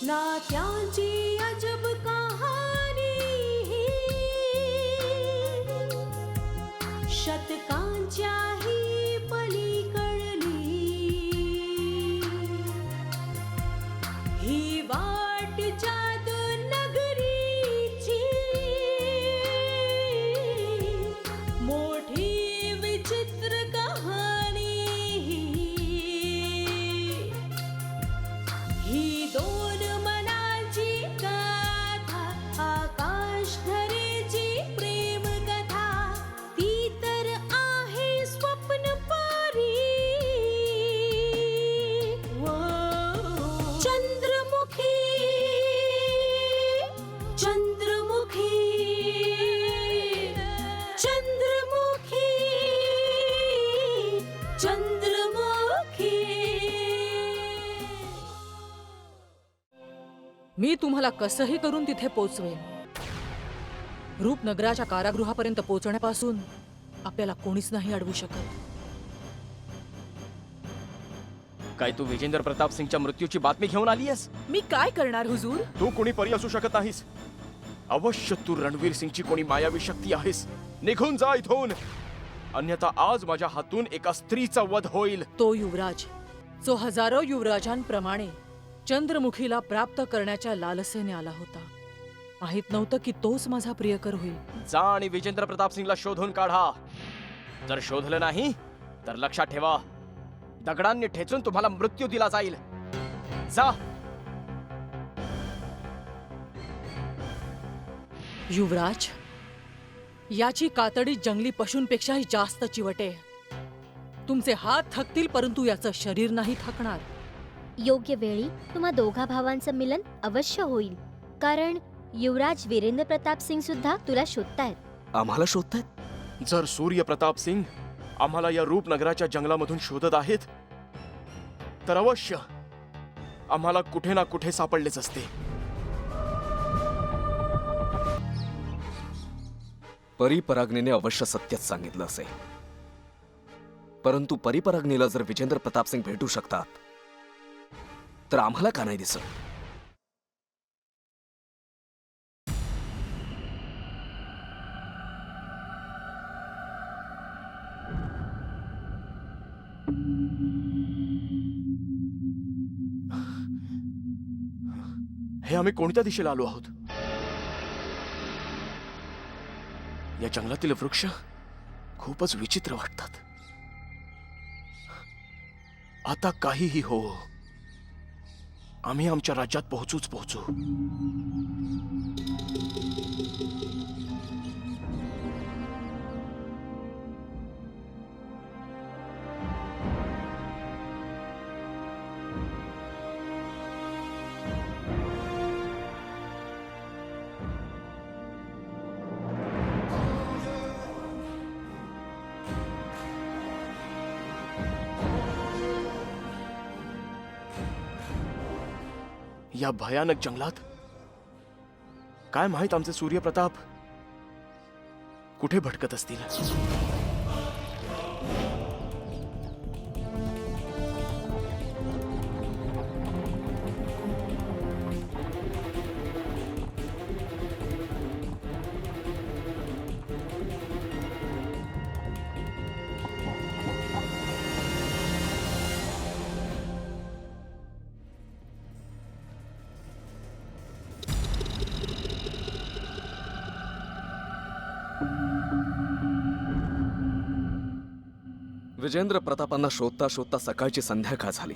नात्यांची अजब कहाणी, शतकांच्याही पलीकडली, ही वाट जादू नगरीची, मोठी विचित्र कहाणी, ही दोन मनाची गाथा, आकाश धरेची प्रेम कथा, ती तर आहे स्वप्न परी. चंद्रमुखी, चंद्रमुखी, चंद्रमुखी, चंद्रमुखी. मी तुम्हाला कसंही करून तिथे पोचवेन. रूपनगराच्या कारागृहापर्यंत पोहोचण्यापासून आपल्याला कोणीच नाही अडवू शकत. काय तू विजेंद्र प्रताप सिंगच्या मृत्यूची बातमी घेऊन आलीयस? मी काय करणार हुजूर? तू कोणी परी असू शकत नाहीस. अवश्य तू रणवीर सिंगची कोणी मायावी शक्ती आहेस. निघून जा इथून, अन्यथा आज माझ्या हातून एका स्त्रीचा वध होईल. तो युवराज जो हजारो युवराजांप्रमाणे चंद्रमुखीला प्राप्त करण्याच्या लालसेने आला होता. माहित नव्हतं की तोच माझा प्रियकर होईल. जा आणि विजेंद्र प्रताप सिंगला शोधून काढा. जर शोधलं नाही तर लक्षात ठेवा, दगडांनी ठेचून तुम्हाला मृत्यू दिला जाईल. जा. युवराज, याची कातडी जंगली पशूंपेक्षाही जास्त चिवटे. तुमचे हात थकतील परंतु याचं शरीर नाही थकणार. योग्य वेळी तुम्हा दोघा भावांचं मिलन अवश्य होईल, कारण युवराज वीरेंद्र प्रताप सिंग सुद्धा तुला शोधतायत. आम्हाला शोधतायत? जर सूर्य प्रताप सिंग आम्हाला या रूपनगराच्या जंगलामधून शोधत आहेत तर अवश्य आम्हाला कुठे ना कुठे सापडलेच असते. परिपराग्नीने अवश्य सत्यच सांगितलं असेल, परंतु परिपराग्नीला जर विजेंद्र प्रताप सिंग भेटू शकतात तर आम्हाला का नाही दिसत? हे आम्ही कोणत्या दिशेला आलो आहोत? या जंगलातील वृक्ष खूपच विचित्र वाटतात. आता काहीही हो, आम्ही आमच्या राज्यात पोहोचूच पोहोचू. या भयानक जंगलात काय माहित आमचे सूर्यप्रताप कुठे भटकत असतील. विजेंद्र प्रतापांना शोधता शोधता सकाळची संध्याकाळ झाली,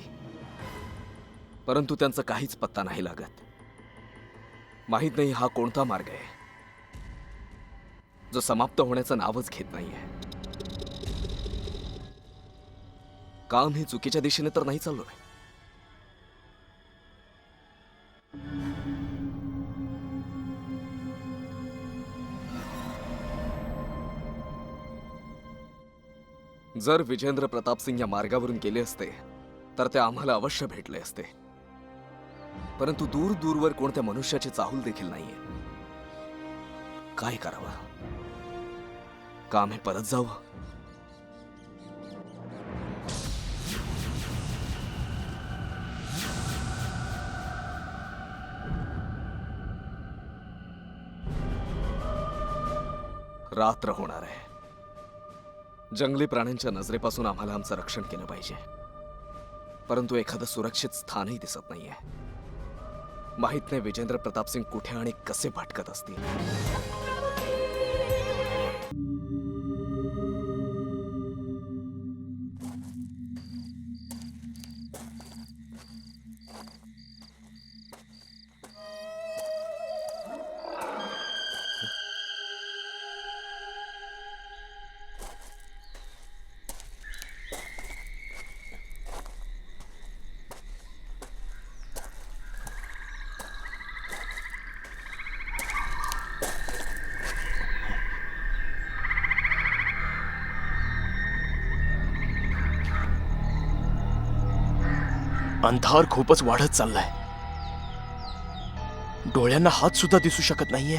परंतु त्यांचा काहीच पत्ता नाही लागत. माहित नाही हा कोणता मार्ग आहे जो समाप्त होण्याचं नावच घेत नाहीये. काम ही चुकीच्या दिशेने तर नाही चाललोय. जर विजेंद्र प्रताप सिंग या मार्गावरून गेले असते तर ते आम्हाला अवश्य भेटले असते, परंतु दूर दूरवर कोणत्या मनुष्याची चाहूल देखील नाहीये. काय करावं? का आम्ही परत जाऊ? रात्र होणार आहे. जंगली प्राण्यांच्या नजरेपासून आम्हाला आमचं रक्षण केलं पाहिजे, परंतु एखादं सुरक्षित स्थानही दिसत नाहीये. माहित नाही विजेंद्र प्रताप सिंग कुठे आणि कसे भटकत असतील. अंधार खूपच वाढत चाललाय. डोळ्यांना हात सुद्धा दिसू शकत नाहीये.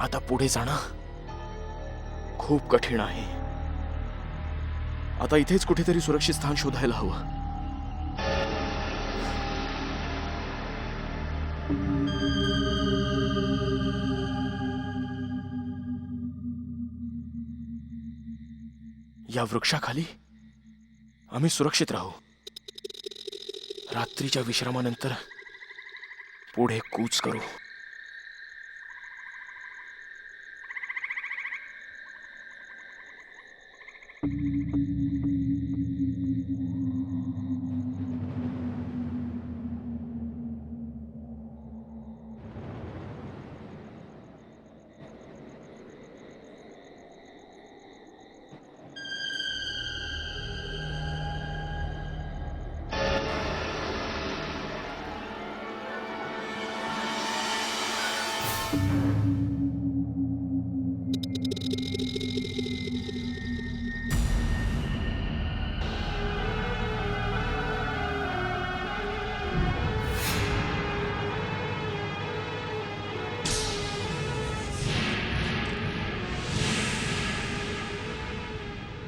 आता पुढे जाणं खूप कठीण आहे. आता इथेच कुठेतरी सुरक्षित स्थान शोधायला हवं. या वृक्षाखाली आम्ही सुरक्षित राहू. रात्रीच्या विश्रामानंतर पुढे कूच करू.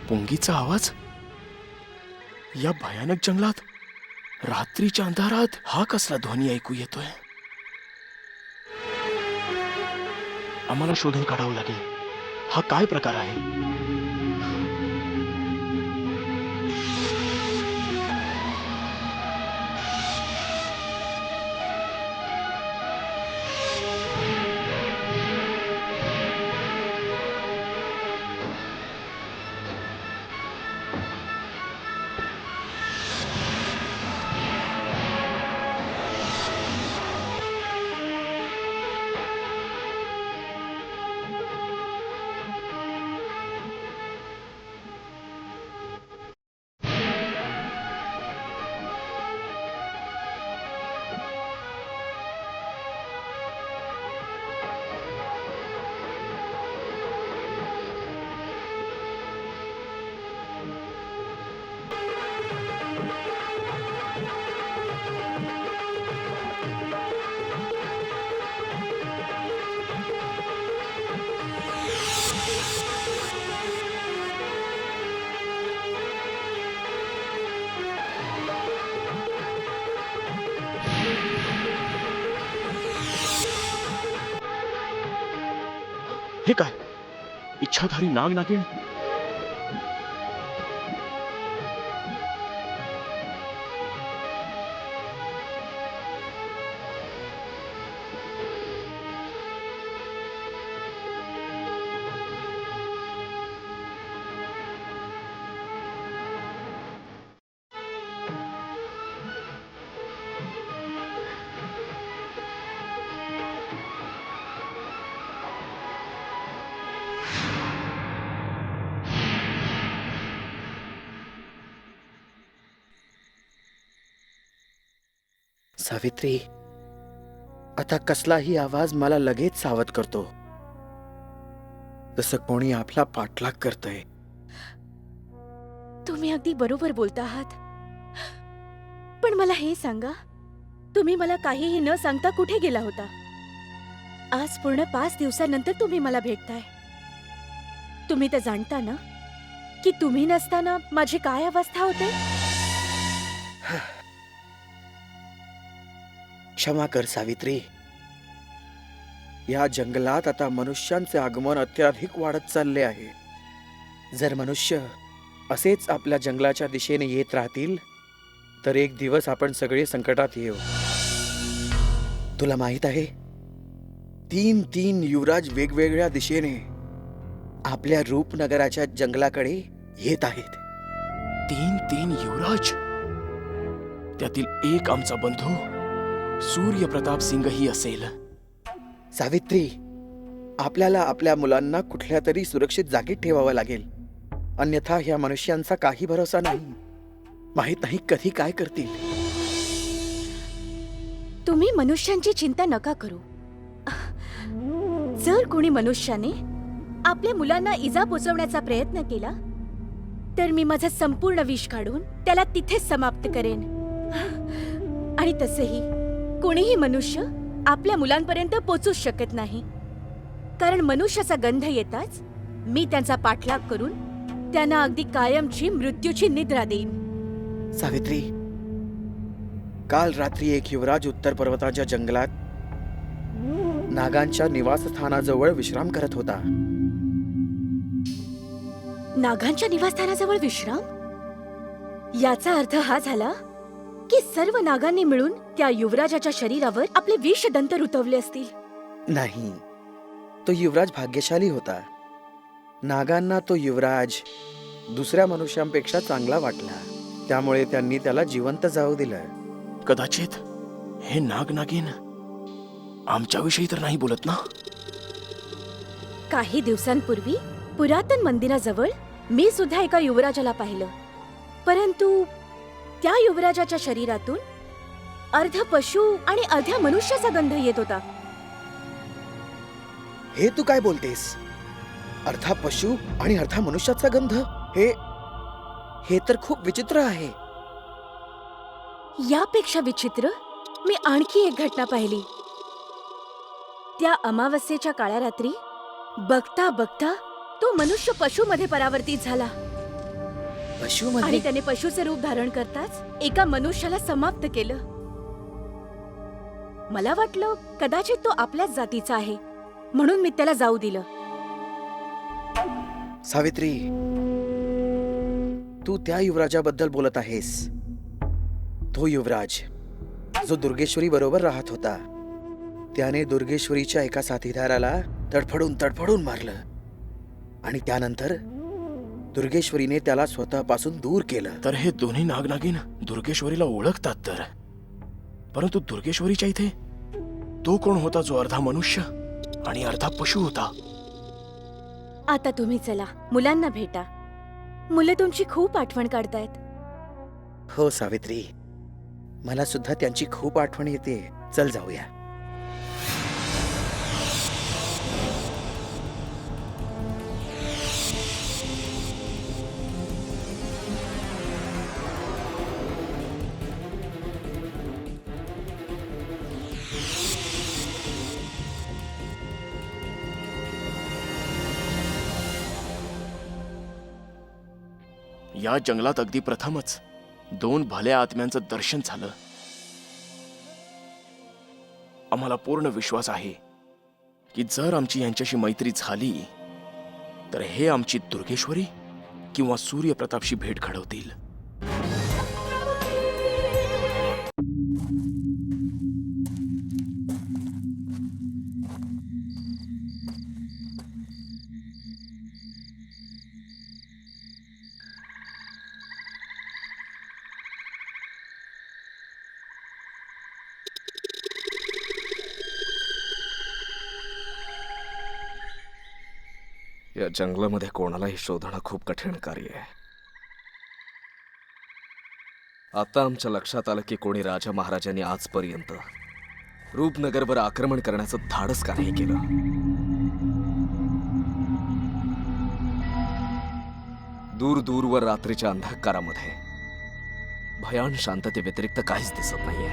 पुंगीचा आवाज या भयानक जंगलात रात्रीच्या अंधारात. हा कसला ध्वनी ऐकू येतोय? आम्हाला शोधून काढावं लागेल. हा काय प्रकार आहे? हे काय? इच्छाधारी नाग नागिन? सावित्री, आता कसलाही आवाज मला लगेच सावध करतो. जसं कोणी आपला पाठलाग करतय. तुम्ही अगदी बरोबर बोलता आहात. पण मला हे सांगा, तुम्ही मला काहीही न सांगता कुठे गेला होता? आज पूर्ण 5 दिवसानंतर तुम्ही मला भेटताय. तुम्ही तर जाणता ना की तुम्ही नसताना माझी काय अवस्था होते? क्षमा कर सावित्री. या जंगलात आता मनुष्यांचे आगमन अत्याधिक वाढत चालले आहे. जर मनुष्य असेच आपल्या जंगलाच्या दिशेने येत राहतील तर एक दिवस आपण सगळे संकटात येऊ. तुला माहित आहे, 3 युवराज वेगवेगळ्या दिशेने आपल्या रूपनगराच्या जंगलाकडे येत आहेत. 3 युवराज. त्यातील एक आमचा बंधू सूर्यप्रताप सिंगही असेल. सावित्री, आपल्याला आपल्या मुलांना कुठल्या तरी सुरक्षित जागी ठेवावं लागेल. अन्यथा ह्या मनुष्यांचा काही भरोसा नाही. माहित नाही कधी काय करतील. तुम्ही मनुष्यांची चिंता नका करू. जर कोणी मनुष्याने आपल्या मुलांना इजा पोचवण्याचा प्रयत्न केला तर मी माझं संपूर्ण विष काढून त्याला तिथेच समाप्त करेन. आणि तसेही कोणीही मनुष्य आपल्या मुलांपर्यंत पोचूच शकत नाही, कारण मनुष्याचा गंध येताच मी त्यांचा पाठलाग करून त्यांना अगदी कायमची मृत्यूची निद्रा देईन. सावित्री, काल रात्री एक युवराज उत्तर पर्वताच्या जंगलात नागांच्या निवासस्थानाजवळ विश्राम करत होता. नागांच्या निवासस्थानाजवळ विश्राम? याचा अर्थ हा झाला की सर्व नागांनी मिळून त्या युवराजाच्या शरीरावर आपले विष दंत रुतवले असतील. नाही, तो युवराज भाग्यशाली होता. नागांना तो युवराज दुसऱ्या मनुष्यांपेक्षा चांगला वाटला, त्यामुळे त्यांनी त्याला जिवंत जाऊ दिलं. कदाचित हे नाग-नागिन आमच्याविषयी तर नाही बोलत ना? काही दिवसांपूर्वी पुरातन मंदिराजवळ मी सुद्धा एका युवराजाला पाहिलं, परंतु त्या युवराजाच्या शरीरातून अर्ध पशु आणि अर्ध्या मनुष्याचा गंध येत होता. हे तू काय बोलतेस? अर्धा पशु आणि अर्धा मनुष्याचा गंध? हे तर खूप विचित्र आहे. यापेक्षा विचित्र मी आणखी एक घटना पाहिली. त्या अमावस्येच्या काळ्या रात्री बघता बघता तो मनुष्य पशुमध्ये परावर्तित झाला पशु आणि म्हणजे? त्याने पशुचे रूप धारण करताच एका मनुष्याला समाप्त केलं. मला वाटलं कदाचित तो आपल्याच जातीचा आहे, म्हणून मी त्याला जाऊ दिलं. सावित्री, तू त्या युवराजाबद्दल बोलत आहेस. तो युवराज जो दुर्गेश्वरी बरोबर राहत होता. त्याने दुर्गेश्वरीच्या एका साथीदाराला तडफडून मारलं आणि त्यानंतर दुर्गेश्वरीने त्याला स्वतःपासून दूर केलं. तर हे दोन्ही नाग-नागिन दुर्गेश्वरीला ओळखतात तर. परंतु दुर्गेश्वरीच्या इथे तो कोण होता जो अर्धा मनुष्य आणि अर्धा पशु होता? आता तुम्ही चला, मुलांना भेटा. मुलं तुमची खूप आठवण काढतायत. हो सावित्री, मला सुद्धा त्यांची खूप आठवण येते. चल जाऊया. या जंगलात अगदी प्रथमच 2 भल्या आत्म्यांचं दर्शन झालं. आम्हाला पूर्ण विश्वास आहे की जर आमची यांच्याशी मैत्री झाली तर हे आमची दुर्गेश्वरी किंवा सूर्यप्रतापशी भेट घडवतील. या जंगलामध्ये कोणालाही शोधणं खूप कठीण कार्य आहे. आता आमच्या लक्षात आलं की कोणी राजा महाराजांनी आजपर्यंत रूपनगरवर आक्रमण करण्याचं धाडस का नाही केलं. दूर दूरवर रात्रीच्या अंधकारामध्ये भयान शांततेव्यतिरिक्त काहीच दिसत नाहीये.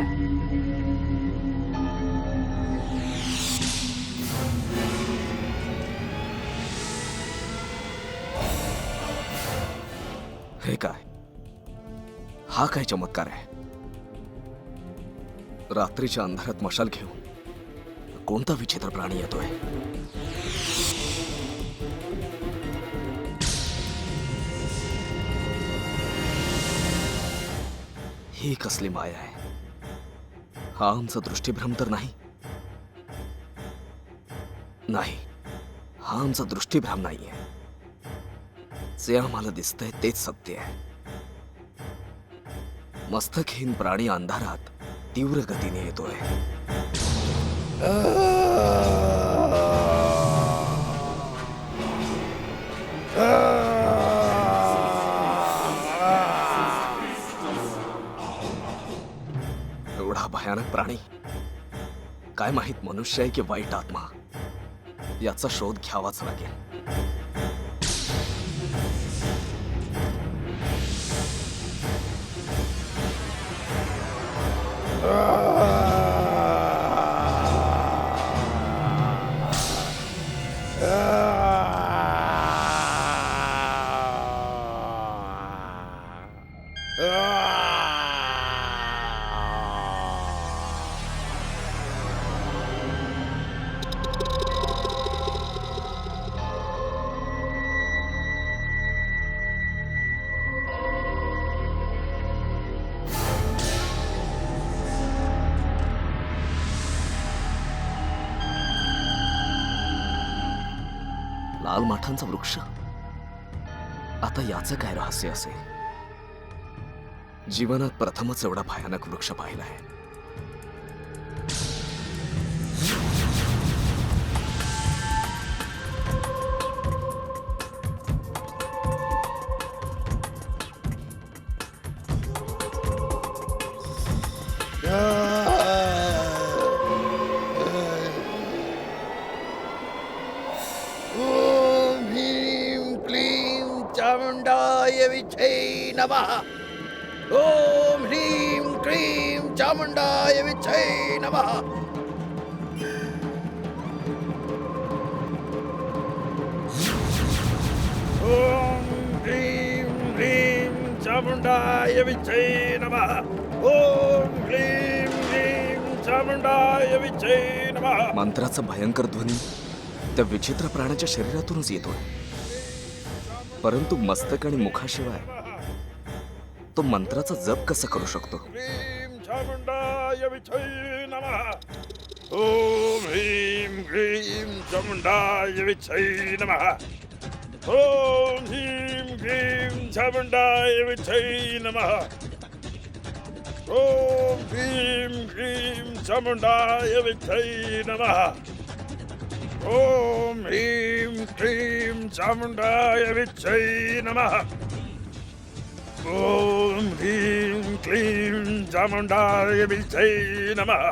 हे काय? हा काय चमत्कार आहे? रात्रीच्या अंधारात मशाल घेऊन कोणता विचित्र प्राणी येतोय? ही कसली माया आहे? हा आमचा दृष्टीभ्रम तर नाही? नाही, हा आमचा दृष्टीभ्रम नाहीये. जे आम्हाला दिसतंय तेच सत्य आहे. मस्तकहीन प्राणी अंधारात तीव्र गतीने येतोय. एवढा भयानक प्राणी, काय माहित मनुष्य आहे की वाईट आत्मा? याचा शोध घ्यावाच लागेल. लाल माठांचा वृक्ष, आता याचं काय रहस्य असेल? जीवनात प्रथमच एवढा भयानक वृक्ष पाहिलाय. ओम ह्रीं क्लीं चामुंडाय विच्चे नमः. ओम ह्रीं क्लीं चामुंडाय विच्चे नमः. ओम ह्रीं क्लीं चामुंडाय विच्चे नमः. ओम ह्रीं क्लीं चामुंडाय विच्चे नमः. मंत्राचा भयंकर ध्वनी त्या विचित्र प्राण्याच्या शरीरातूनच येतोय, परंतु मस्तक आणि मुखाशिवाय तो मंत्राचा जप कसा करू शकतो? ह्रीं चामुंडाय विच्चे नमः. ओम ह्रीं क्लीं चामुंडाय विच्चे नमः. ओम ह्रीं क्लीं चामुंडाय विच्चे नमः. ओम ह्रीं क्लीं चामुंडाय विच्चे नमः. ओम ह्रीं क्लीं चामुंडाय विच्चे नमः. ओम ह्रीं क्लीं चामुंडाय विच्चे नमः.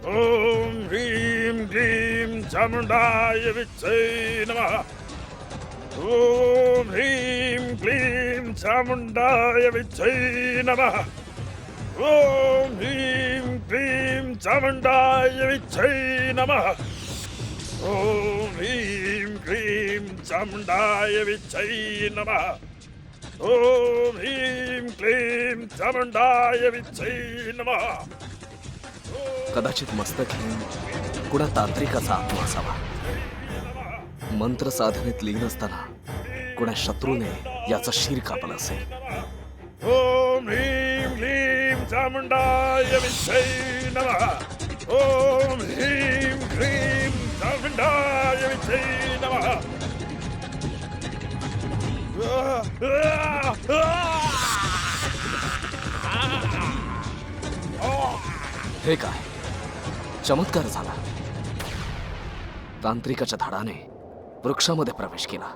ओम ह्रीं क्लीं चामुंडाय विच्चे नमः. ओम ह्रीं क्लीं चामुंडाय विच्चे नमः. ओम ह्रीं क्लीं चामुंडाय विच्चे नमः. ओम ह्रीं क्लीं चामुंडाय विच्चे नमः. ओम ह्रीं क्लीं चामुंडाय विच्चे नमः. कदाचित मस्तकहीन कुणा तांत्रिकाचा आत्मा असावा. मंत्र साधनेत लीन असताना कुणा शत्रूने याचा शीर कापला असेल. ओम ह्रीं क्लीं चामुंडाय विच्चे नमः. ओम ह्रीं क्लीं चामुंडाय विच्चे नमः. हे काय? चमत्कार झाला. तांत्रिकाच्या धाडाने वृक्षामध्ये प्रवेश केला.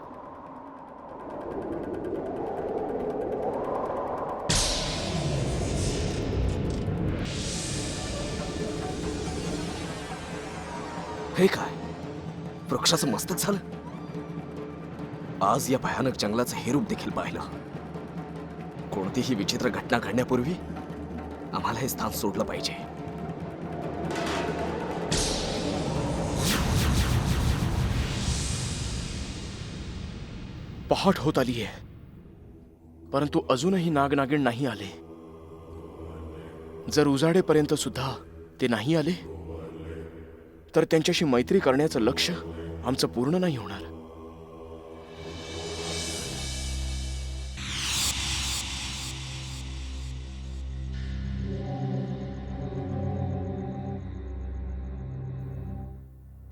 हे काय? वृक्षाचं मस्तक झालं. आज या भयानक जंगलाचं हे रूप देखील पाहिलं. कोणतीही विचित्र घटना घडण्यापूर्वी आम्हाला हे स्थान सोडलं पाहिजे. पहाट होत आलीये, परंतु अजूनही नागनागिण नाही आले. जर उजाडेपर्यंत सुद्धा ते नाही आले तर त्यांच्याशी मैत्री करण्याचं लक्ष्य आमचं पूर्ण नाही होणार.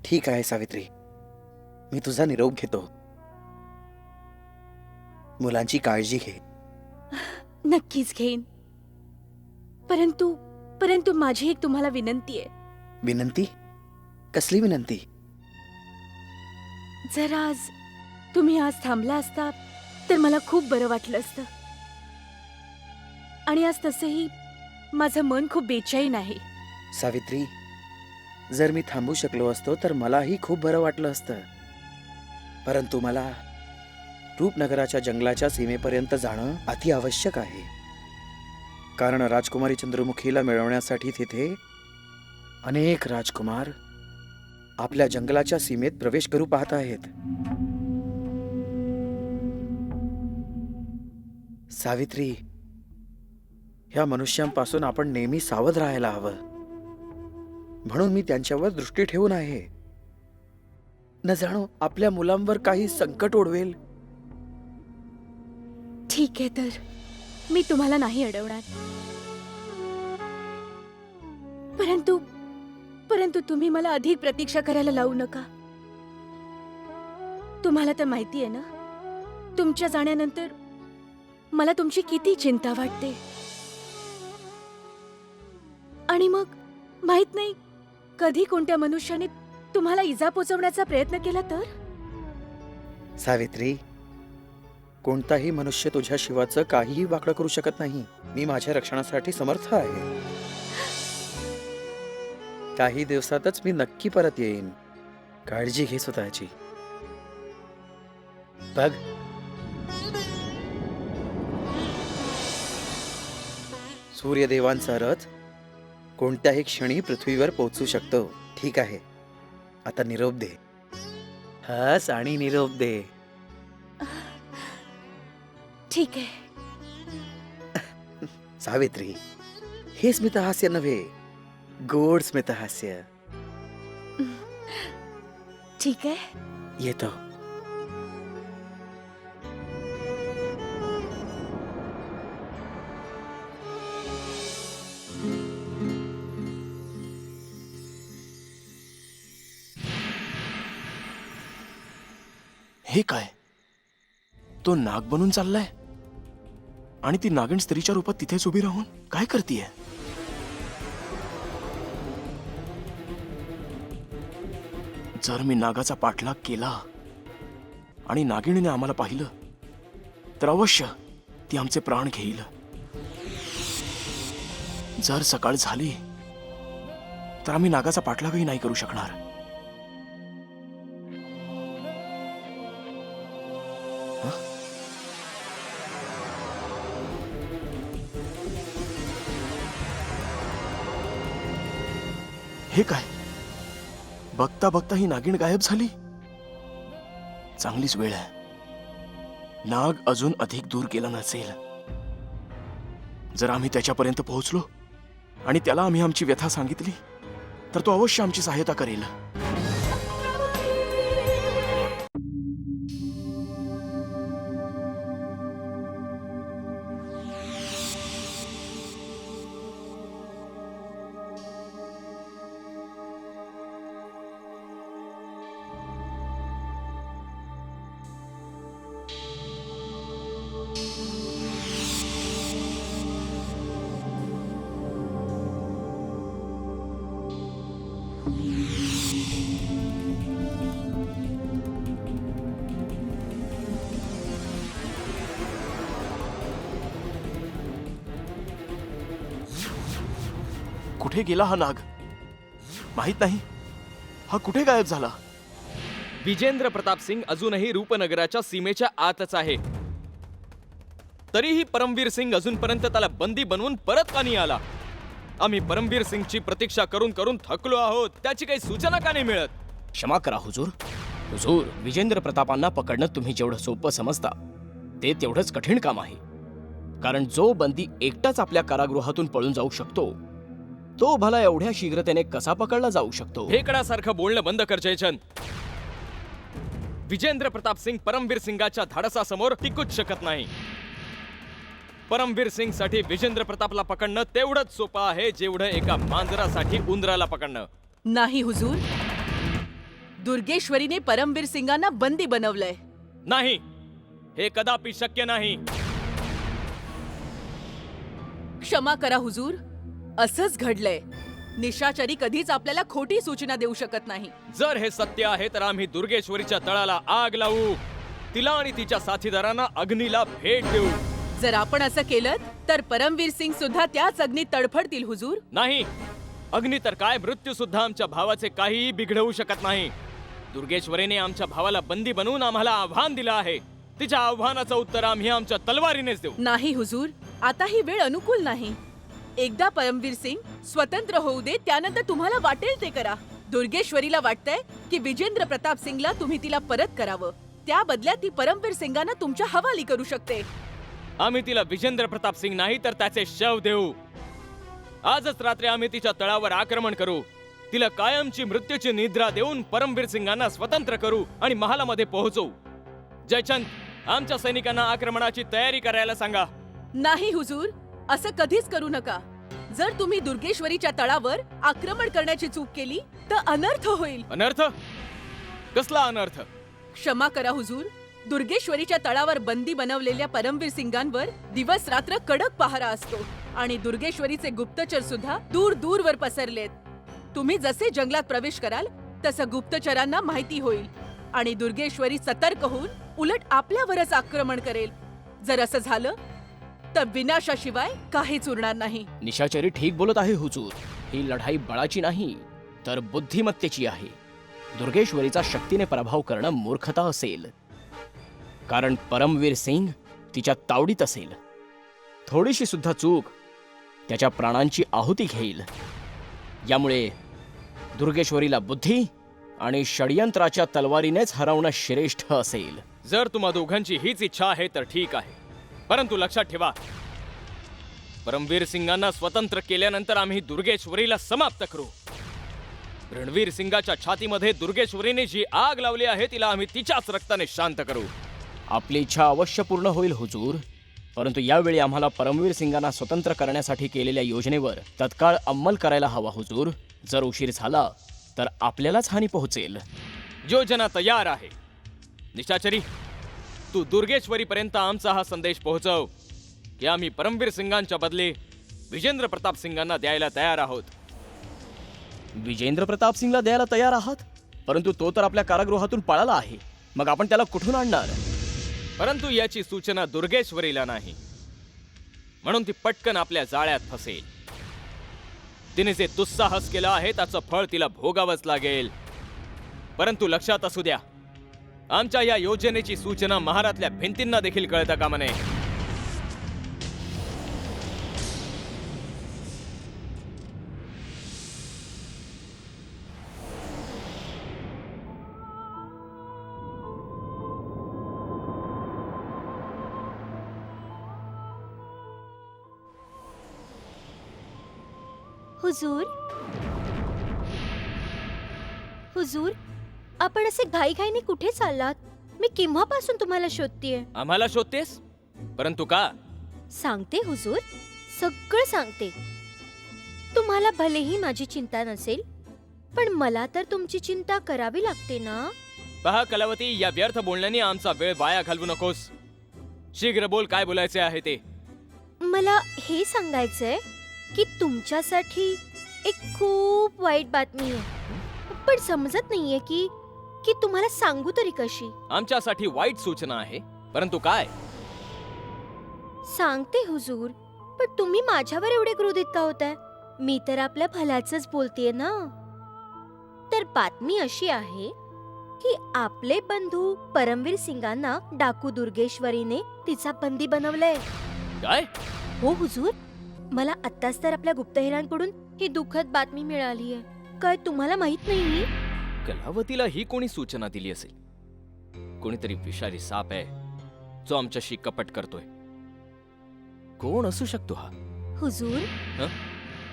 ठीक आहे सावित्री, मी तुझा निरोप घेतो. मुलांची काळजी घे. नक्कीच घेईन. परंतु परंतु माझी एक तुम्हाला विनंती आहे. विनंती? कसली विनंती? जर तुम्ही आज थांबला असता तर मला खूप बरं वाटलं असतं. आणि आज तसंही माझं मन खूप बेचैन आहे. सावित्री, जर मी थांबू शकलो असतो तर मलाही खूप बरं वाटलं असतं. परंतु मला रूपनगराच्या जंगलाच्या सीमेपर्यंत जाणं अति आवश्यक आहे. कारण राजकुमारी चंद्रमुखीला मिळवण्यासाठी तिथे अनेक राजकुमार आपल्या जंगलाच्या सीमेत प्रवेश करू पाहत आहेत. सावित्री, ह्या मनुष्यांपासून आपण नेहमी सावध राहायला हवं. म्हणून मी त्यांच्यावर दृष्टी ठेवून आहे. न जाणो आपल्या मुलांवर काही संकट ओढवेल. ठीक आहे, तर मी तुम्हाला नाही अडवणार. परंतु परंतु तुम्ही मला अधिक प्रतीक्षा करायला लावू नका. तुम्हाला तर माहिती आहे ना, तुमच्या जाण्यानंतर मला तुमची किती चिंता वाटते. आणि मग माहित नाही कधी कोणत्या मनुष्याने तुम्हाला इजा पोचवण्याचा प्रयत्न केला तर. सावित्री, कोणताही मनुष्य तुझ्या शिवाचं काहीही वाकडं करू शकत नाही. मी माझ्या रक्षणासाठी समर्थ आहे. काही दिवसातच मी नक्की परत येईन. काळजी घे स्वतःची. बघ, सूर्यदेवांचा रथ कोणत्याही क्षणी पृथ्वीवर पोहोचू शकतो. ठीक आहे, आता निरोप दे. हस आणि निरोप दे. ठीक आहे. सावित्री, हे स्मितहास्य नव्हे, गोड स्मितहास्य. ठीक आहे. येतो. हे काय? तो नाग बनून चाललाय आणि ती नागिण स्त्रीच्या रूपात तिथेच उभी राहून काय करतीये? जर मी नागाचा पाठलाग केला आणि नागिणीने आम्हाला पाहिलं तर अवश्य ती आमचे प्राण घेईल. जर सकाळ झाली तर आम्ही नागाचा पाठलागही नाही करू शकणार. हे काय? बघता बघता ही नागिण गायब झाली. चांगलीच वेळ आहे. नाग अजून अधिक दूर गेला नसेल. जर आम्ही त्याच्यापर्यंत पोहोचलो आणि त्याला आम्ही आमची व्यथा सांगितली तर तो अवश्य आमची सहायता करेल. कुठे गेला हा नाग? माहित नाही. हा कुठे गायब झाला? विजेंद्र प्रताप सिंग अजूनही रूपनगराच्या सीमेच्या आतच आहे. तरीही परमवीर सिंग अजूनपर्यंत त्याला बंदी बनवून परत का नाही आला? आम्ही परमवीर सिंगची प्रतीक्षा करून करून थकलो आहोत. त्याची काही सूचना का नाही मिळत? क्षमा करा हुजूर. हुजूर, विजेंद्र प्रतापांना पकडणं तुम्ही जेवढं सोपं समजता ते तेवढंच कठीण काम आहे. कारण जो बंदी एकटाच आपल्या कारागृहातून पळून जाऊ शकतो तो भला एवढ्या शीघ्रतेने कसा पकडला जाऊ शकतो? फेकडासारखं बोलणं बंद कर जयचंद. विजेंद्र प्रताप सिंग परमवीर सिंगाच्या धाडसासमोर टिकूच शकत नाही. परमवीर सिंग साठी विजेंद्र प्रतापला पकडणं तेवढंच सोपं आहे जेवढं एका मांजरासाठी उंदराला पकडणं. नाही हुजूर, दुर्गेश्वरीने परमवीर सिंगांना बंदी बनवलंय. नाही, हे कदापि शक्य नाही. क्षमा करा हुजूर, असंच घडलंय. निशाचरी कधीच आपल्याला खोटी सूचना देऊ शकत नाही. जर हे सत्य आहे तर आम्ही दुर्गेश्वरीच्या तळाला आग लावू, तिला आणि तिच्या साथीदारांना अग्नीला भेट देऊ. जर आपण असं केलं तर परमवीर सिंग सुद्धा त्याच अग्नीत तडफडतील हुजूर. नाही, अग्नी तर काय, मृत्यू सुद्धा आमच्या भावाचे काहीही बिघडवू शकत नाही. दुर्गेश्वरीने आमच्या भावाला बंदी बनवून आम्हाला आव्हान दिलं आहे. तिच्या आव्हानाचं उत्तर आम्ही आमच्या तलवारीनेच देऊ. नाही हुजूर, आता ही वेळ अनुकूल नाही. एकदा परमवीर सिंग स्वतंत्र होऊ दे, त्यानंतर तुम्हाला वाटेल ते करा. दुर्गेश्वरीला वाटतंय की विजेंद्र प्रताप सिंगला तुम्ही तिला परत करावं. त्या बदल्यात ती परमवीर सिंगांना तुमच्या हवाली करू शकते. आम्ही तिला विजेंद्र प्रताप सिंग नाही तर त्याचे शव देऊ. आजच रात्री आम्ही तिच्या तळावर आक्रमण करू. तिला कायमची मृत्यूची निद्रा देऊन परमवीर सिंगांना स्वतंत्र करू आणि महालामध्ये पोहोचवू. जयचंद, आमच्या सैनिकांना आक्रमणाची तयारी करायला सांगा. नाही हुजूर, असं कधीच करू नका. जर तुम्ही दुर्गेश्वरीच्या तळावर आक्रमण करण्याची चूक केली तर अनर्थ होईल. अनर्थ? कसला अनर्थ? क्षमा करा हुजूर, दुर्गेश्वरीच्या तळावर बंदी बनवलेल्या परमवीर सिंगांवर दिवस रात्र कडक पहारा असतो आणि दुर्गेश्वरीचे गुप्तचर सुद्धा दूर दूरवर पसरलेत. तुम्ही जसे जंगलात प्रवेश कराल तसं गुप्तचरांना माहिती होईल आणि दुर्गेश्वरी सतर्क होऊन उलट आपल्यावरच आक्रमण करेल. जर असं झालं तर विनाशाशिवाय काहीच उरणार नाही. निशाचरी ठीक बोलत आहे हुजूर. ही लढाई बळाची नाही तर बुद्धिमत्तेची आहे. दुर्गेश्वरीचा शक्तीने प्रभाव करणं मूर्खता असेल. कारण परमवीर सिंग तिच्या तावडीत असेल. थोडीशी सुद्धा चूक त्याच्या प्राणांची आहुती घेईल. यामुळे दुर्गेश्वरीला बुद्धी आणि षडयंत्राच्या तलवारीनेच हरवणं श्रेष्ठ असेल. जर तुम्हा दोघांची हीच इच्छा आहे तर ठीक आहे, परंतु लक्षात ठेवा, परमवीर सिंगांना स्वतंत्र केल्यानंतर आम्ही दुर्गेश्वरीला समाप्त करू. रणवीर सिंगाच्या छातीमध्ये दुर्गेश्वरीने जी आग लावली आहे तिला आम्ही तिच्याच रक्ताने शांत करू. आपली इच्छा अवश्य पूर्ण होईल हुजूर, परंतु यावेळी आम्हाला परमवीर सिंगांना स्वतंत्र करण्यासाठी केलेल्या योजनेवर तत्काळ अंमल करायला हवा हुजूर. जर उशीर झाला तर आपल्यालाच हानी पोहोचेल. योजना तयार आहे. निशाचरी, तू दुर्गेश्वरीपर्यंत आमचा हा संदेश पोहोचव की आम्ही परमवीर सिंगांच्या बदले विजेंद्र प्रताप सिंगांना द्यायला तयार आहोत. विजेंद्र प्रताप सिंगला द्यायला तयार आहात? परंतु तो तर आपल्या कारागृहातून पळाला आहे. मग आपण त्याला कुठून आणणार? परंतु याची सूचना दुर्गेश्वरीला नाही, म्हणून ती पटकन आपल्या जाळ्यात फसेल. तिने जे दुस्साहस केलं आहे त्याचं फळ तिला भोगावंच लागेल. परंतु लक्षात असू द्या, आमच्या या योजनेची सूचना महारातल्या भिंतींना देखील कळता कामा नये. हुजूर, हुजूर, आपण असे घाईघाईने कुठे चाललात? मी केव्हापासून तुम्हाला शोधतेय. आम्हाला शोधतेस? परंतु का? सांगते हुजूर, सगळं सांगते. तुम्हाला भलेही माझी चिंता नसेल, पण मला तर तुमची चिंता करावी लागते ना. पहा कलावती, या व्यर्थ बोलण्याने आमचा वेळ वाया घालवू नकोस. शीघ्र बोल, काय बोलायचे आहे ते. मला हे सांगायचंय की तुमच्यासाठी एक खूप वाईट बातमी आहे, पण समजत नाहीये की की तुम्हाला सांगू तरी कशी. आमच्यासाठी वाईट सूचना आहे, परंतु काय? सांगते हुजूर, पण तुम्ही माझ्यावर एवढे क्रोधित का होताय? मी तर आपल्या भल्याचंच बोलतेय ना. तर बातमी अशी आहे की आपले बंधू परमवीर सिंगांना डाकू दुर्गेश्वरीने तिचा बंदी बनवलंय. काय? हो हुजूर, मला आत्ताच तर आपल्या गुप्तहेरांकडून ही दुःखद बातमी मिळाली आहे. काय तुम्हाला माहित नाही? कलावतीला ही कोणी सूचना दिली असेल? कोणीतरी विषारी साप आहे जो आमच्याशी कपट करतोय. कोण असू शकतो हा? हुजूर, हं?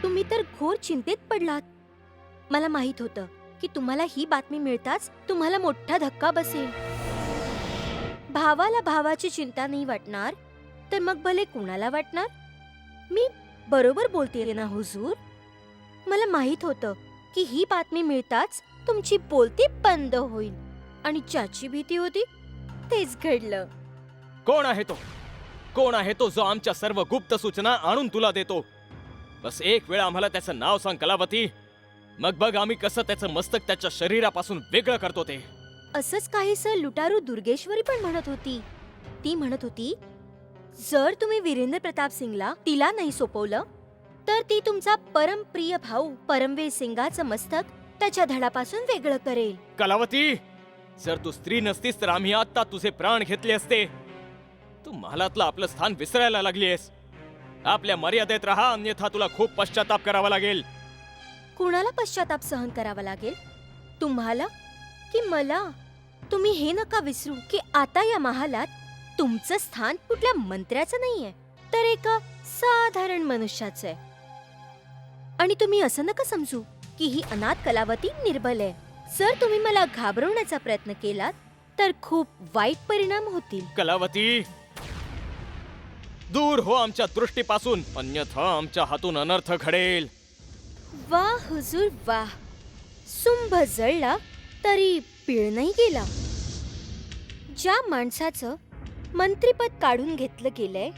तुम्ही तर घोर चिंतेत पडलात. मला माहित होतं की तुम्हाला ही बातमी मिळताच तुम्हाला मोठा धक्का बसेल. भावाला भावाची चिंता नाही वाटणार तर मग भले कुणाला वाटणार? मी बरोबर बोलतेय ना हुजूर? मला माहित होतं की ही बातमी मिळताच तुमची बोलती बंद होईल आणि ज्याची भीती होती तेच घडलं. कोण आहे तो? कोण आहे तो जो आमच्या सर्व गुप्त सूचना आणून तुला देतो? बस एक वेळ आम्हाला त्याचं नाव सांग कलावती, मग बघ आम्ही कसं त्याचं मस्तक त्याच्या शरीरापासून वेगळं करतो ते. असंच काहीसं लुटारू दुर्गेश्वरी पण म्हणत होती. ती म्हणत होती जर तुम्ही वीरेंद्र प्रताप सिंगला तिला नाही सोपवलं तर ती तुमचा परमप्रिय भाऊ परमवीर सिंगाचं मस्तक त्याच्या धडापासून वेगळं करेल. कलावती, जर तू स्त्री नसतीस तर आम्ही आता तुझे प्राण घेतले असते. तू महालातलं आपलं स्थान विसरायला लागलीयस. आपल्या मर्यादेत राहा, अन्यथा तुला खूप पश्चाताप करावा लागेल. कुणाला पश्चाताप सहन करावा लागेल? तुम्हाला की मला? तुम्ही हे नका विसरू की आता या महालात तुमचं स्थान कुठल्या मंत्र्याचं नाहीये तर एका साधारण मनुष्याचं आहे. आणि तुम्ही असं नका समजू की ही अनाथ कलावती निर्बल आहे. जर तुम्ही मला घाबरवण्याचा प्रयत्न केलात तर खूप वाईट परिणाम होतील. कलावती, दूर हो आमच्या दृष्टीपासून, अन्यथा आमच्या हातून अनर्थ घडेल. वा हुजूर वा, सुंभ जळला तरी पीळ नाही गेला. ज्या माणसाचं मंत्रीपद काढून घेतलं गेलंय,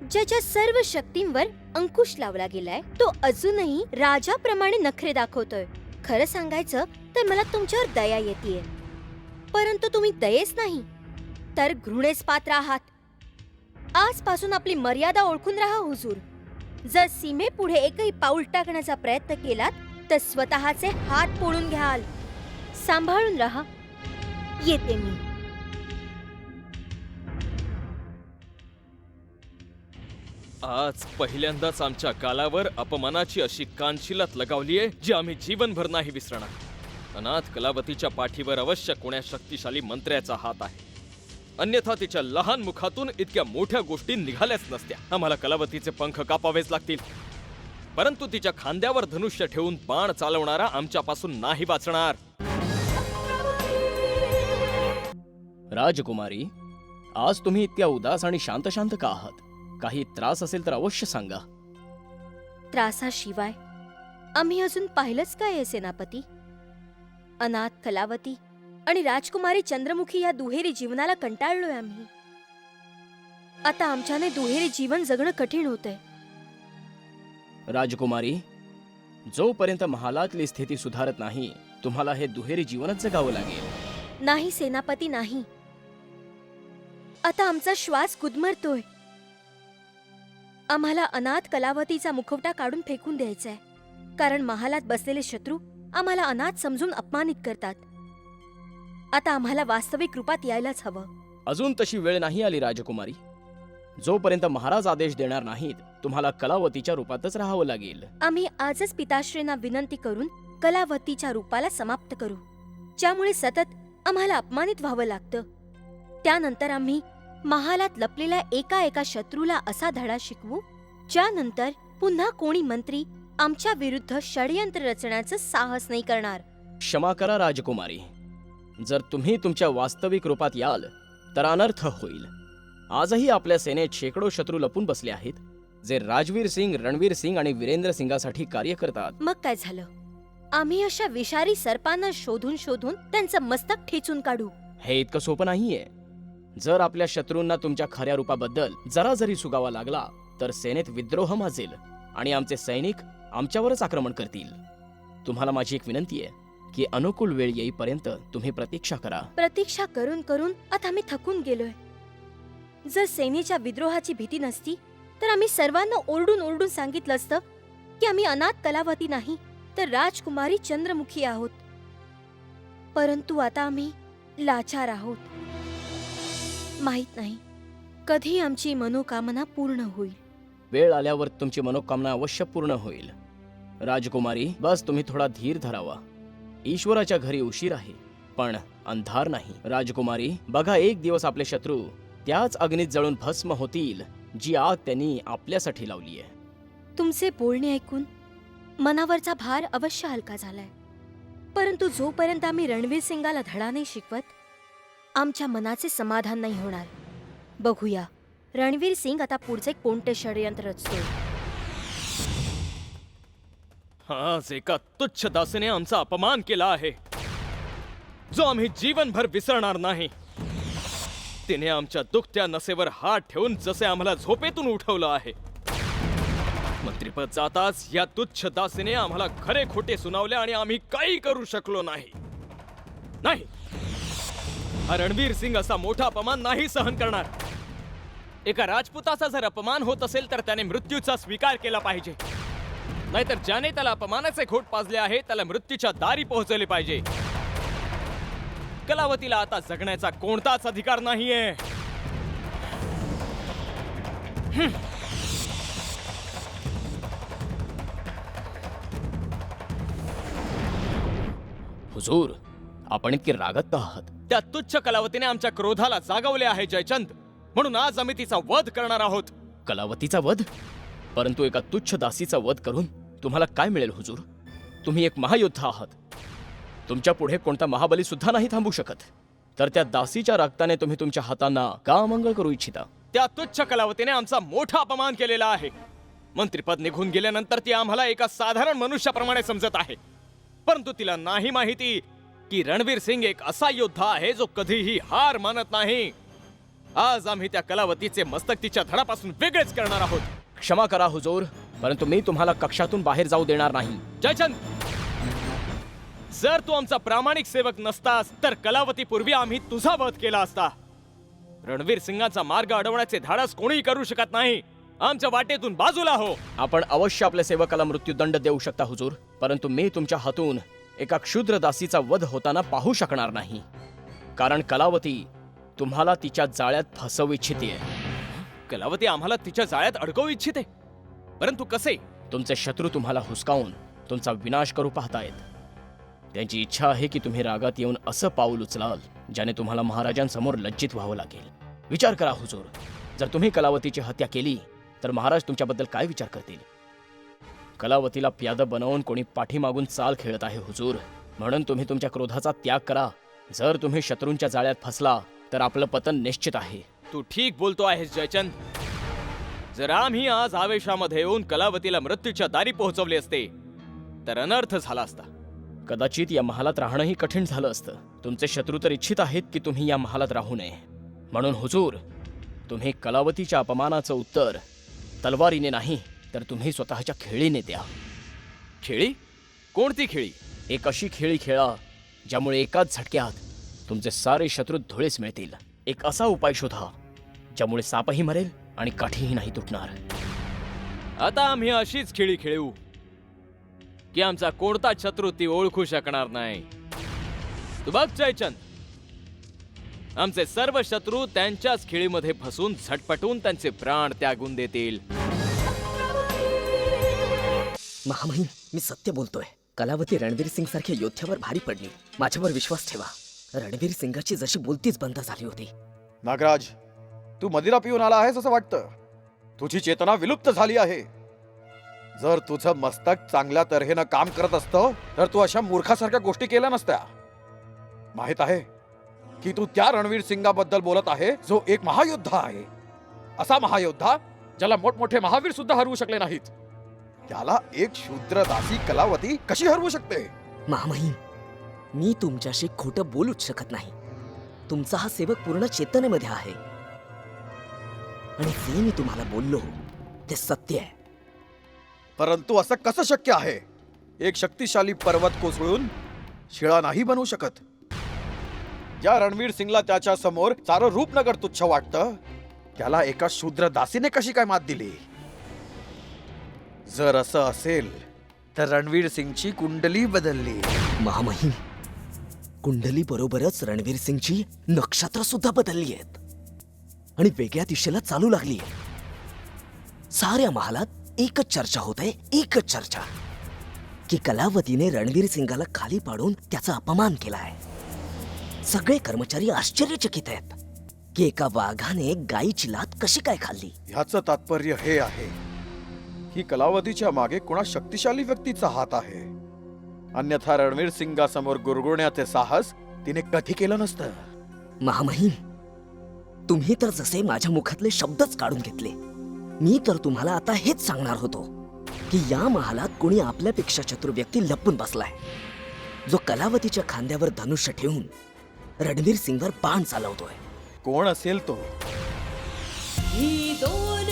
ज्याच्या सर्व शक्तींवर अंकुश लावला गेलाय, तो अजूनही राजाप्रमाणे नखरे दाखवतोय. खरं सांगायचं तर मला तुमच्यावर दया येतेय, परंतु तुम्ही दयेच नाही तर घृणेस पात्र आहात. आजपासून आपली मर्यादा ओळखून राहा हुजूर. जर सीमेपुढे एकही पाऊल टाकण्याचा प्रयत्न केलात तर स्वतःचे हात पोळून घ्याल. सांभाळून राहा. येते मी. आज पहिल्यांदाच आमच्या गालावर अपमानाची अशी कानशिलात लगावलीये जी आम्ही जीवनभर नाही विसरणार. अनाथ कलावतीच्या पाठीवर अवश्य कोण्या शक्तिशाली मंत्र्याचा हात आहे, अन्यथा तिच्या लहान मुखातून इतक्या मोठ्या गोष्टी निघाल्याच नसत्या. आम्हाला कलावतीचे पंख कापावेच लागतील, परंतु तिच्या खांद्यावर धनुष्य ठेवून बाण चालवणारा आमच्यापासून नाही वाचणार. राजकुमारी, आज तुम्ही इतक्या उदास आणि शांत शांत का आहात? काही त्रास असेल तर अवश्य सांगा. त्रासाशिवाय आम्ही अजून पाहिलंच काय आहे सेनापती? अनाथ कलावती आणि राजकुमारी चंद्रमुखी या दुहेरी जीवनाला कंटाळलोय आम्ही. आता आमच्याने दुहेरी जीवन जगणं कठीण होतंय. राजकुमारी, जोपर्यंत महालातली स्थिती सुधारत नाही तुम्हाला हे दुहेरी जीवनच जगावं लागेल. नाही सेनापती, नाही. आता आमचा श्वास गुदमरतोय. आम्हाला अनाथ कलावतीचा मुखवटा काढून फेकून द्यायचाय, कारण महालात बसलेले शत्रू आम्हाला अनाथ समजून अपमानित करतात. आता आम्हाला वास्तविक रूपात यायलाच हवं. अजून तशी वेळ नाही आली राजकुमारी. जोपर्यंत महाराज आदेश देणार नाहीत तुम्हाला कलावतीच्या रूपातच राहावं लागेल. आम्ही आजच पिताश्रींना विनंती करून कलावतीच्या रूपाला समाप्त करू, ज्यामुळे सतत आम्हाला अपमानित व्हावं लागतं. त्यानंतर आम्ही महालात लपलेल्या एका शत्रूला असा धडा शिकवू ज्यानंतर पुन्हा कोणी मंत्री आमच्या विरुद्ध षडयंत्र रचण्याचं साहस नाही करणार. क्षमा करा राजकुमारी, जर तुम्ही तुमच्या वास्तविक रूपात याल तर अनर्थ होईल. आजही आपल्या सेनेत शेकडो शत्रू लपून बसले आहेत जे राजवीर सिंग, रणवीर सिंग आणि वीरेंद्र सिंगासाठी कार्य करतात. मग काय झालं? आम्ही अशा विषारी सर्पांना शोधून शोधून त्यांचं मस्तक ठेचून काढू. हे इतकं सोपं नाहीये. जर आपल्या शत्रूंना तुमच्या खऱ्या रूपाबद्दल जरा जरी सुगावा लागला तर सेनेत विद्रोह माजेल आणि आमचे सैनिक आमच्यावरच आक्रमण करतील. तुम्हाला माझी एक विनंती आहे की अनुकूल वेळ येईपर्यंत तुम्ही प्रतीक्षा करा. प्रतीक्षा करून करून आता आम्ही थकून गेलोय. जर सेनेच्या विद्रोहाची भीती नसती तर आम्ही सर्वांना ओरडून ओरडून सांगितलं असतं की आम्ही अनाथ कलावती नाही तर राजकुमारी चंद्रमुखी आहोत. परंतु आता आम्ही लाचार आहोत. माहित नाही कधी आमची मनोकामना पूर्ण होईल. वेळ आल्यावर तुमची मनोकामना अवश्य पूर्ण होईल. राजकुमारी, बस तुम्ही थोडा धीर धरावा. ईश्वराच्या घरी उशीर आहे, पण अंधार नाही. राजकुमारी, बघा, एक दिवस आपले शत्रू त्याच अग्नीत जळून भस्म होतील जी आग त्यांनी आपल्यासाठी लावली आहे. तुमचे बोलणे ऐकून मनावरचा भार अवश्य हलका झालाय. परंतु जोपर्यंत आम्ही रणवीर सिंगाला धडा नाही शिकवत, आमच्या मनाचे समाधान नाही होणार. बघूया रणवीर सिंग आता पुढचे कोणते षडयंत्र रचतोय. आज एका तुच्छ दासीने आमचा अपमान केला आहे, जो आम्ही जीवनभर विसरणार नाही. तिने आमच्या दुखत्या नसेवर हात ठेवून जसे आम्हाला झोपेतून उठवलं आहे. मंत्रिपद जाताच या तुच्छ दासीने आम्हाला खरे खोटे सुनावले आणि आम्ही काही करू शकलो नाही. नाही, हा रणवीर सिंग असा मोठा अपमान नाही सहन करणार. एका राजपुताचा जर अपमान होत असेल तर त्याने मृत्यूचा स्वीकार केला पाहिजे, नाहीतर ज्याने त्याला अपमानाचे खोट पाजले आहे त्याला मृत्यूच्या दारी पोहोचवले पाहिजे. कलावतीला आता जगण्याचा कोणताच अधिकार नाहीये. हुजूर, आपण इतके रागत का आहात? त्या तुच्छ कलावतीने आमच्या क्रोधाला जागवले आहे जयचंद, म्हणून आज आम्ही तिचा वध करणार आहोत. कलावतीचा वध? परंतु एका तुच्छ दासीचा वध करून तुम्हाला काय मिळेल हुजूर? तुम्ही एक महायोद्धा आहात. तुमच्या पुढे कोणता महाबली सुद्धा नाही थांबू शकत. तर त्या दासीच्या रक्ताने तुम्ही तुमच्या हातांना का मंगळ करू इच्छिता? त्या तुच्छ कलावतीने आमचा मोठा अपमान केलेला आहे. मंत्रिपद निघून गेल्यानंतर ती आम्हाला एका साधारण मनुष्याप्रमाणे समजत आहे. परंतु तिला नाही माहिती की रणवीर सिंग एक असा योद्धा आहे जो कधीही हार मानत नाही. आज आम्ही त्या कलावतीचे मस्तक तिच्या धडापासून वेगळेच करणार आहोत. क्षमा करा हुजूर, परंतु मी तुम्हाला कक्षातून बाहेर जाऊ देणार नाही. जयचंद, जर तू आमचा प्रामाणिक सेवक नसतास तर कलावतीपूर्वी आम्ही तुझा वध केला असता. रणवीर सिंगाचा मार्ग अडवण्याचे धाडस कोणीही करू शकत नाही. आमच्या वाटेतून बाजूला हो. आपण अवश्य आपल्या सेवकाला मृत्यूदंड देऊ शकता हुजूर, परंतु मी तुमच्या हातून एका क्षुद्र दासीचा वध होताना पाहू शकणार नाही. कारण कलावती तुम्हाला तिच्या जाळ्यात फसवू इच्छिते. कलावती आम्हाला तिच्या जाळ्यात अडकवू इच्छिते, परंतु कसे? तुमचे शत्रू तुम्हाला हुसकावून तुमचा विनाश करू पाहतायत. त्यांची इच्छा आहे की तुम्ही रागात येऊन असं पाऊल उचलाल ज्याने तुम्हाला महाराजांसमोर लज्जित व्हावं लागेल. विचार करा हुजूर, जर तुम्ही कलावतीची हत्या केली तर महाराज तुमच्याबद्दल काय विचार करतील? कलावतीला प्याद बनवून कोणी पाठीमागून चाल खेळत आहे हुजूर, म्हणून तुम्ही तुमच्या क्रोधाचा त्याग करा. जर तुम्ही शत्रूंच्या जाळ्यात फसला तर आपलं पतन निश्चित आहे. तू ठीक बोलतो आहेस जयचंद. जर आम्ही आज आवेशामध्ये येऊन कलावतीला मृत्यूच्या दारी पोहोचवले असते तर अनर्थ झाला असता. कदाचित या महालात राहणंही कठीण झालं असतं. तुमचे शत्रू तर इच्छित आहेत की तुम्ही या महालात राहू नये. म्हणून हुजूर, तुम्ही कलावतीच्या अपमानाचं उत्तर तलवारीने नाही तर तुम्ही स्वतःच्या खेळीने द्या. खेळी? कोणती खेळी? एक अशी खेळी खेळा ज्यामुळे एकाच झटक्यात तुमचे सारे शत्रू धुळीस मिळतील. एक असा उपाय शोधा ज्यामुळे सापही मरेल आणि काठीही नाही तुटणार. आता आम्ही अशीच खेळी खेळू की आमचा कोणता शत्रू ती ओळखू शकणार नाही. तू बघ जयचंद, आमचे सर्व शत्रू त्यांच्याच खेळीमध्ये फसून झटपटून त्यांचे प्राण त्यागून देतील. महामहिम, मी सत्य बोलतोय. कलावती रणवीर सिंग सारख्या योद्ध्यावर भारी पडली. माझ्यावर विश्वास ठेवा. रणवीर सिंगाची जशी बोलतीच बंद झाली होती. नागराज, तू मदिरा पिऊन आला आहेस असं वाटतं. तुझी चेतना विलुप्त झाली आहे. जर तुझं मस्तक चांगल्या तऱ्हेनं काम करत असतं तर तू अशा मूर्खासारख्या गोष्टी केल्या नसत्या. माहित आहे की तू त्या रणवीर सिंगाबद्दल बोलत आहे जो एक महायोद्धा आहे. असा महायोद्धा ज्याला मोठमोठे महावीर सुद्धा हरवू शकले नाहीत. त्याला एक शूद्र दासी कलावती कशी हरवू शकते? महामहिम, मी तुमच्याशी खोटं बोलूच शकत नाही. तुमचा हा सेवक पूर्ण चेतनेमध्ये आहे आणि जे मी तुम्हाला बोललो ते सत्य आहे. परंतु असं कसं शक्य आहे? एक शक्तिशाली पर्वत कोसळून शिळा नाही बनवू शकत. ज्या रणवीर सिंगला त्याच्या समोर सारं रूपनगर तुच्छ वाटतं त्याला एका शूद्र दासीने कशी काय मात दिली? जर असं असेल तर रणवीर सिंगची कुंडली बदलली. महामहिम, कुंडली बरोबरच रणवीर सिंगची नक्षत्र सुद्धा बदलली आहेत आणि वेगळ्या दिशेला चालू लागली आहे. साऱ्या महालात एकच चर्चा होत आहे, एकच चर्चा की कलावतीने रणवीर सिंगाला खाली पाडून त्याचा अपमान केला आहे. सगळे कर्मचारी आश्चर्यचकित आहेत की एका वाघाने गायीची लात कशी काय खाल्ली. ह्याचं तात्पर्य हे आहे की कलावतीच्या मागे कोणा शक्तिशाली व्यक्तीचा हात आहे. अन्यथा रणवीर सिंगासमोर गुरगुरण्याचे साहस तिने कधी केलं नसतं. महामहिम, तुम्ही तर जसे माझ्या मुखातले शब्दच काढून घेतले. मी तर तुम्हाला आता हेच सांगणार होतो की या महालात कोणी आपल्यापेक्षा चतुर व्यक्ती लपून बसलाय, जो कलावतीच्या खांद्यावर धनुष्य ठेवून रणवीर सिंगवर बाण चालवतोय. कोण असेल तो? ही दोन